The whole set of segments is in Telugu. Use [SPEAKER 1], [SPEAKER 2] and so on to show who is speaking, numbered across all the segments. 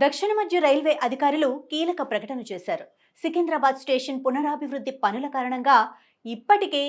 [SPEAKER 1] దక్షిణ మధ్య రైల్వే అధికారులు కీలక ప్రకటన చేశారు. సికింద్రాబాద్ స్టేషన్ పునరాభివృద్ధి పనుల కారణంగా ఇప్పటికే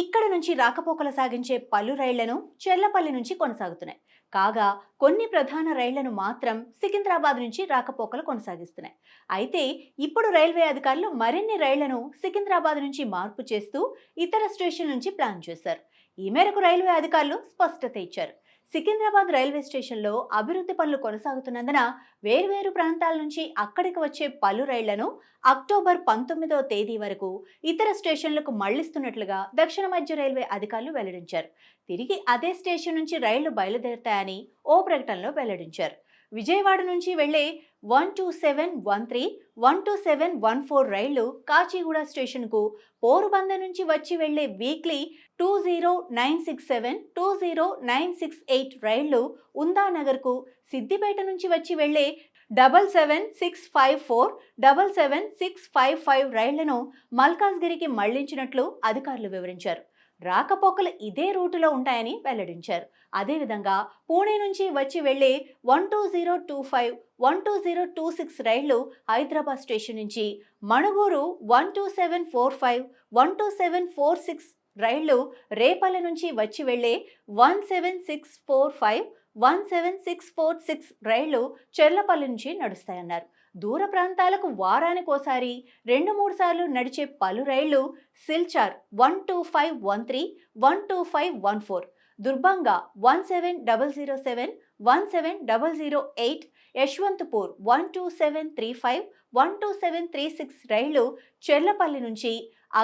[SPEAKER 1] ఇక్కడ నుంచి రాకపోకలు సాగించే పలు రైళ్లను చెర్లపల్లి నుంచి కొనసాగుతున్నాయి. కాగా కొన్ని ప్రధాన రైళ్లను మాత్రం సికింద్రాబాద్ నుంచి రాకపోకలు కొనసాగిస్తున్నాయి. అయితే ఇప్పుడు రైల్వే అధికారులు మరిన్ని రైళ్లను సికింద్రాబాద్ నుంచి మార్పు చేస్తూ ఇతర స్టేషన్ నుంచి ప్లాన్ చేశారు. ఈ మేరకు రైల్వే అధికారులు స్పష్టత ఇచ్చారు. సికింద్రాబాద్ రైల్వే స్టేషన్లో అభివృద్ధి పనులు కొనసాగుతున్నందున వేర్వేరు ప్రాంతాల నుంచి అక్కడికి వచ్చే పలు రైళ్లను అక్టోబర్ 19వ తేదీ వరకు ఇతర స్టేషన్లకు మళ్లిస్తున్నట్లుగా దక్షిణ మధ్య రైల్వే అధికారులు వెల్లడించారు. తిరిగి అదే స్టేషన్ నుంచి రైళ్లు బయలుదేరుతాయని ఓ ప్రకటనలో వెల్లడించారు. విజయవాడ నుంచి వెళ్లే 12713, 12714 రైళ్లు కాచిగూడ స్టేషన్కు, పోరుబందర్ నుంచి వచ్చి వెళ్లే వీక్లీ 20967, 20968 రైళ్లు ఉందానగర్కు, సిద్దిపేట నుంచి వచ్చి వెళ్లే 77654, 77655 రైళ్లను మల్కాజ్గిరికి మళ్లించినట్లు అధికారులు వివరించారు. రాకపోకలు ఇదే రూటులో ఉంటాయని వెల్లడించారు. అదేవిధంగా పూణే నుంచి వచ్చి వెళ్లే 12025, 12026 రైళ్లు హైదరాబాద్ స్టేషన్ నుంచి, మణుగూరు 12745, 12746 రైళ్లు రేపల్ల నుంచి వచ్చి వెళ్లే 17645, 17646 రైళ్లు చెర్లపల్లి నుంచి నడుస్తాయన్నారు. దూర ప్రాంతాలకు వారానికోసారి 2-3 సార్లు నడిచే పలు రైళ్లు సిల్చార్ 12513, 12514, దుర్బంగా 17007, 17008, యశ్వంతపూర్ 12735, 12736 రైళ్లు చెర్లపల్లి నుంచి,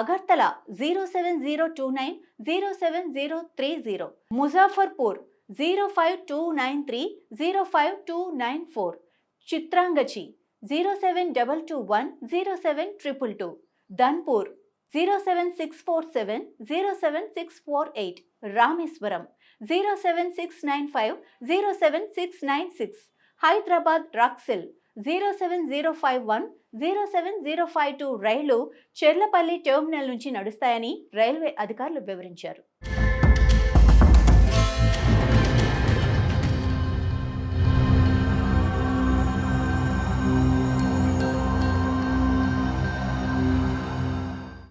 [SPEAKER 1] అగర్తల 07029, 07030, ముజాఫర్పూర్ 05293, 05294, చిత్రాంగచి 07221, 07222, ధన్పూర్ 07647, 07648, రామేశ్వరం 07695, 07696, హైదరాబాద్ రాక్సిల్ 07051, 07052 రైళ్లు చెర్లపల్లి టెర్మినల్ నుంచి నడుస్తాయని రైల్వే అధికారులు వివరించారు.